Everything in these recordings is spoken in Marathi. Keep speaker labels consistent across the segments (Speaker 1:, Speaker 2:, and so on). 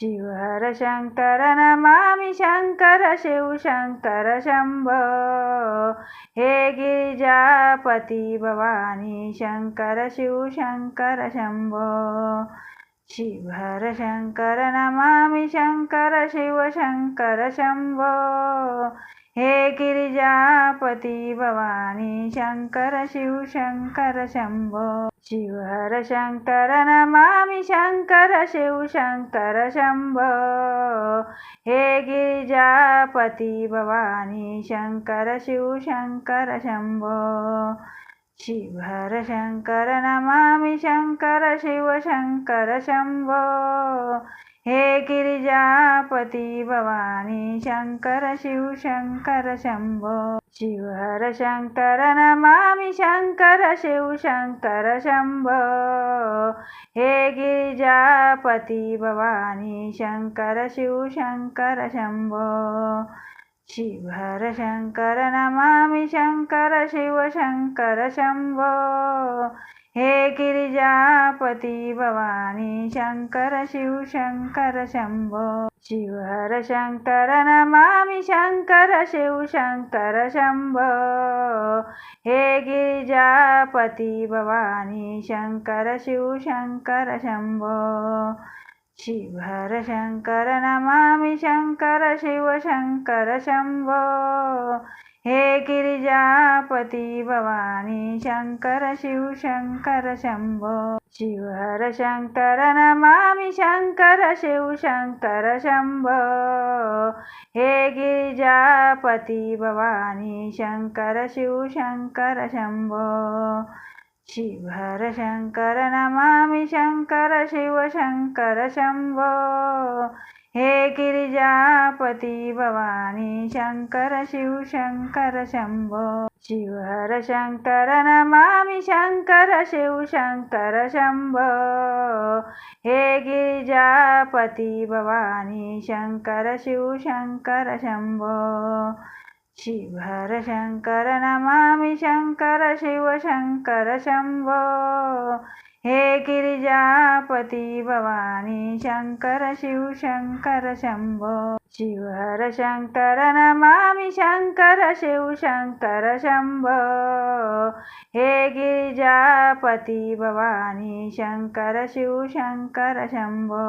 Speaker 1: शिवहर शङ्कर नमामि शङ्कर शिव शङ्कर शम्भो। हे गिरिजापति भवानी शङ्कर शिव शङ्कर शम्भो। शिवहर शङ्कर नमामि शङ्कर शिव शङ्कर शम्भो। हे गिरिजापति भवानी शङ्कर शिव शङ्कर शम्भो। शिवहर शङ्कर नमामि शङ्कर शिव शङ्कर शम्भो। हे गिरिजापति भवानी शङ्कर शिव शङ्कर शम्भो। शिवहर शङ्कर नमामि शङ्कर शिव शङ्कर शम्भो। हे गिरिजापति भवानी शङ्कर शिव शङ्कर शम्भो। शिवहर शङ्कर नमामि शङ्कर शिव शङ्कर शम्भो। हे गिरिजापति भवानी शङ्कर शिव शङ्कर शम्भो। शिवहर शङ्कर नमामि शङ्कर शिव शङ्कर शम्भो। हे गिरिजापति भवानी शङ्कर शिव शङ्कर शम्भो। शिवहर शङ्कर नमामि शङ्कर शिव शङ्कर शम्भो। हे गिरिजापति भवानी शङ्कर शिव शङ्कर शम्भो। शिवहर शङ्कर नमामि शङ्कर शिव शङ्कर शम्भो। हे गिरिजापति भवानी शङ्कर शिव शङ्कर शम्भो। शिवहर शङ्कर नमामि शङ्कर शिव शङ्कर शम्भो। हे गिरिजापति भवानी शङ्कर शिव शङ्कर शम्भो। शिवहर शङ्कर नमामि शङ्कर शिव शङ्कर शम्भो। हे गिरिजापति भवानी शङ्कर शिव शङ्कर शम्भो। शिवहर शङ्कर नमामि शङ्कर शिव शङ्कर शम्भो। हे गिरिजापति भवानी शङ्कर शिव शङ्कर शम्भो। शिवहर शङ्कर नमामि शङ्कर शिव शङ्कर शम्भो। हे गिरिजापति भवानी शङ्कर शिव शङ्कर शम्भो। शिवहर शङ्कर नमामि शङ्कर शिव शङ्कर शम्भो। हे गिरिजापति भवानी शङ्कर शिव शङ्कर शम्भो।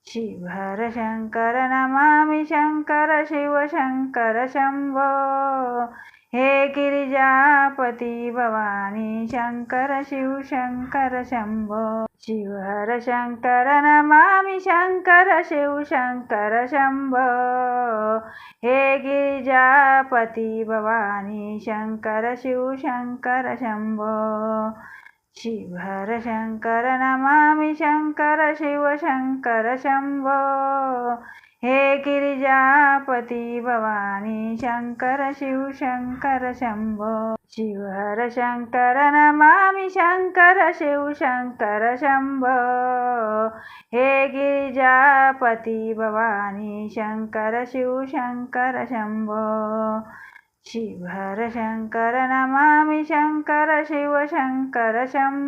Speaker 1: शिवहर शङ्कर नमामि शङ्कर शिव शङ्कर शम्भो। हे गिरिजापति भवानी शङ्कर शिव शङ्कर शम्भो। शिवहर शङ्कर नमामि शङ्कर शिव शङ्कर शम्भो। हे गिरिजापति भवानी शङ्कर शिव शङ्कर शम्भो। शिवहर शङ्कर नमामि शङ्कर शिव शङ्कर शम्भो। हे गिरिजापति भवानी शङ्कर शिव शङ्कर शम्भो। शिवहर शङ्कर नमामि शङ्कर शिव शङ्कर शम्भो। हे गिरिजापति भवानी शङ्कर शिव शङ्कर शम्भो। शिवहर शङ्कर नमामि शङ्कर शिव शङ्कर शम्भो।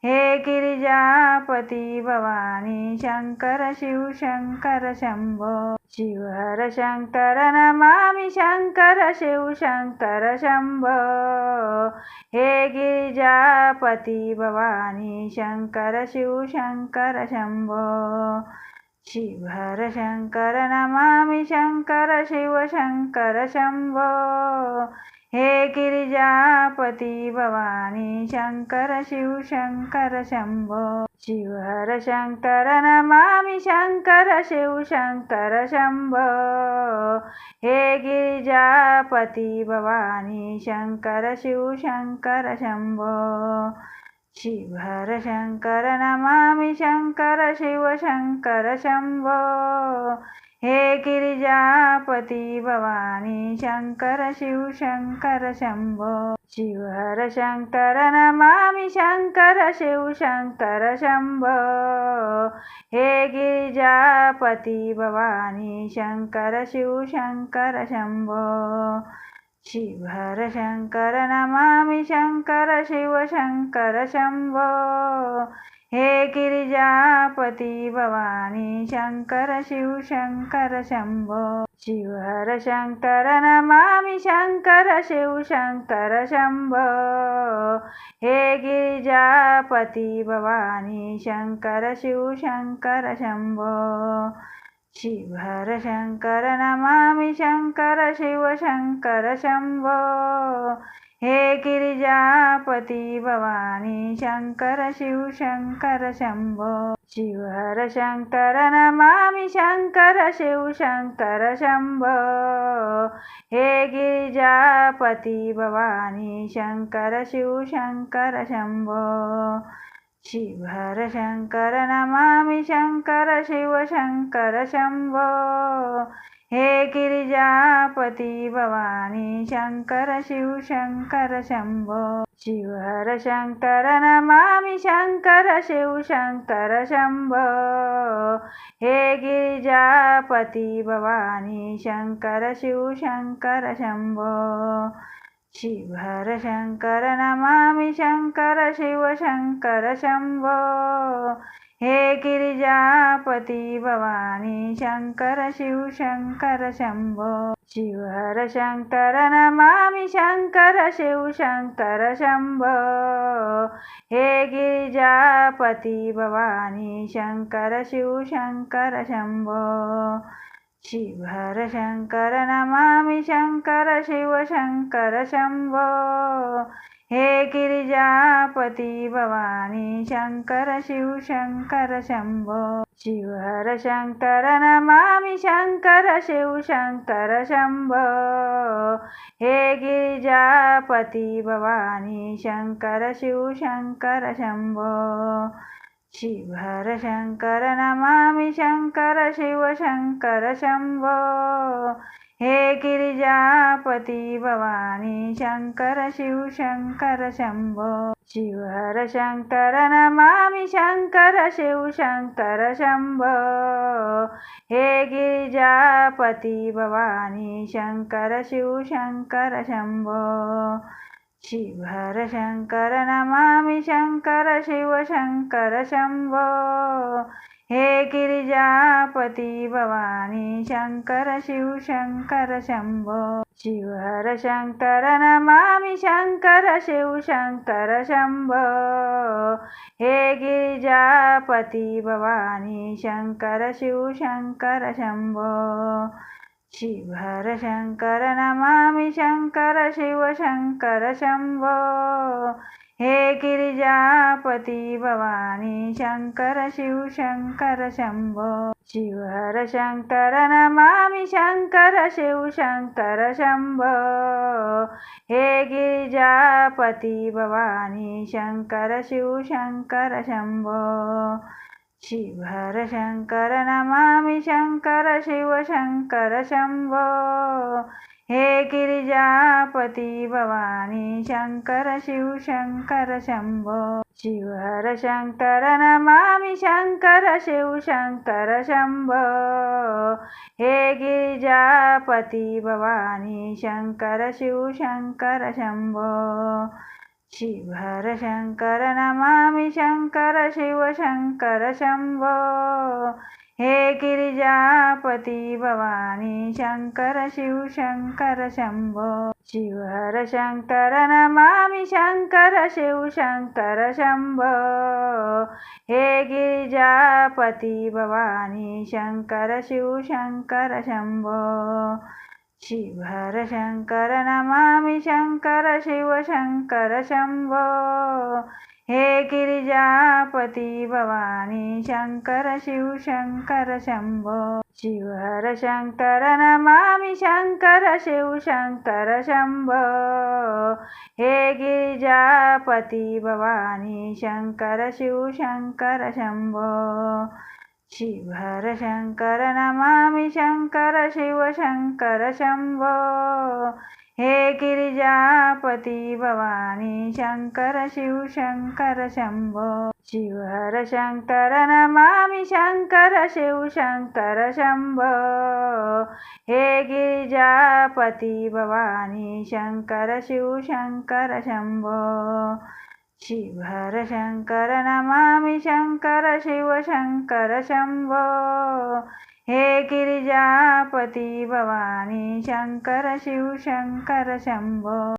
Speaker 1: हे गिरिजापति भवानी शङ्कर शिव शङ्कर शम्भो। शिवहर शङ्कर नमामि शङ्कर शिव शङ्कर शम्भो। हे गिरिजापति भवानी शङ्कर शिव शङ्कर शम्भो। शिवहर शङ्कर नमामि शङ्कर शिव शङ्कर शम्भो। हे गिरिजापति भवानी शङ्कर शिव शङ्कर शम्भो। शिवहर शङ्कर नमामि शङ्कर शिव शङ्कर शम्भो। हे गिरिजापति भवानी शङ्कर शिव शङ्कर शम्भो। शिवहर शङ्कर नमामि शङ्कर शिव शङ्कर शम्भो। हे गिरिजापति भवानी शङ्कर शिव शङ्कर शम्भो। शिवहर शङ्कर नमामि शङ्कर शिव शङ्कर शम्भो। हे गिरिजापति भवानी शङ्कर शिव शङ्कर शम्भो। शिवहर शङ्कर नमामि शङ्कर शिव शङ्कर शम्भो। हे गिरिजापती भवानी शंकर शिव शंकर शंभो शिव हर शंकर नमामि शंकर शिव शंकर शंभो हे गिरिजापती भवानी शंकर शिव शंकर शंभो शिव हर शंकर नमामि शंकर शिव शंकर शंभो हे गिरिजापती भवानी शंकर शिव शंकर शंभो शिव हर शंकर नमामि शंकर शिव शंकर शंभो हे गिरिजापती भवानी शंकर शिव शंकर शंभो शिव हर शंकर नमामि शंकर शिव शंकर शंभो हे गिरिजापती भवानी शंकर शिव शंकर शंभो शिव हर शंकर नमामि शंकर शिव शंकर शंभो हे गिरिजापती भवानी शंकर शिव शंकर शंभो शिव हर शंकर नमामि शंकर शिव शंकर शंभो हे गिरिजापती भवानी शंकर शिव शंकर शंभो शिव हर शंकर नमामि शंकर शिव शंकर शंभो हे गिरिजापती भवानी शंकर शिव शंकर शंभो शिव हर शंकर नमामि शंकर शिव शंकर शंभो हे गिरिजापती भवानी शंकर शिव शंकर शंभो शिव हर शंकर नमामि शंकर शिव शंकर शंभो हे गिरिजापती भवानी शंकर शिव शंकर शंभो शिव हर शंकर नमामि शंकर शिव शंकर शंभो हे गिरिजापती भवानी शंकर शिव शंकर शंभो शिव हर शंकर नमामि शंकर शिव शंकर शंभो हे गिरिजापती भवानी शंकर शिव शंकर शंभो शिव हर शंकर नमामि शंकर शिव शंकर शंभो हे गिरिजापती भवानी शंकर शिव शंकर शंभो शिव हर शंकर नमामि शंकर शिव शंकर शंभो हे गिरिजापती भवानी शंकर शिव शंकर शंभो शिव हर शंकर नमामि शंकर शिव शंकर शंभो हे गिरिजापती भवानी शंकर शिव शंकर शंभो शिव हर शंकर नमामि शंकर शिव शंकर शंभो हे गिरिजापती भवानी शंकर शिव शंकर शंभो शिव हर शंकर नमामि शंकर शिव शंकर शंभो हे गिरिजापती भवानी शंकर शिव शंकर शंभो शिव हर शंकर नमामि शंकर शिव शंकर शंभो हे गिरिजापती भवानी शंकर शिव शंकर शंभो शिव हर शंकर नमामि शंकर शिव शंकर शंभो हे गिरिजापती भवानी शंकर शिव शंकर शंभो शिव हर शंकर नमामि शंकर शिव शंकर शंभो हे गिरिजापती भवानी शंकर शिव शंकर शंभो शिव हर शंकर नमामि शंकर शिव शंकर शंभो हे गिरिजापती भवानी शंकर शिव शंकर शंभो शिव हर शंकर नमामि शंकर शिव शंकर शंभो हे गिरिजापती भवानी शंकर शिव शंकर शंभो शिव हर शंकर नमामि शंकर शिव शंकर शंभो हे गिरिजापती भवानी शंकर शिव शंकर शंभो शिव हर शंकर नमामि शंकर शिव शंकर शंभो हे गिरिजापती भवानी शंकर शिव शंकर शंभो शिवहर शंकर नमामि शंकर शिव शंकर शंभो हे गिरिजापती भवानी शंकर शिव शंकर शंभो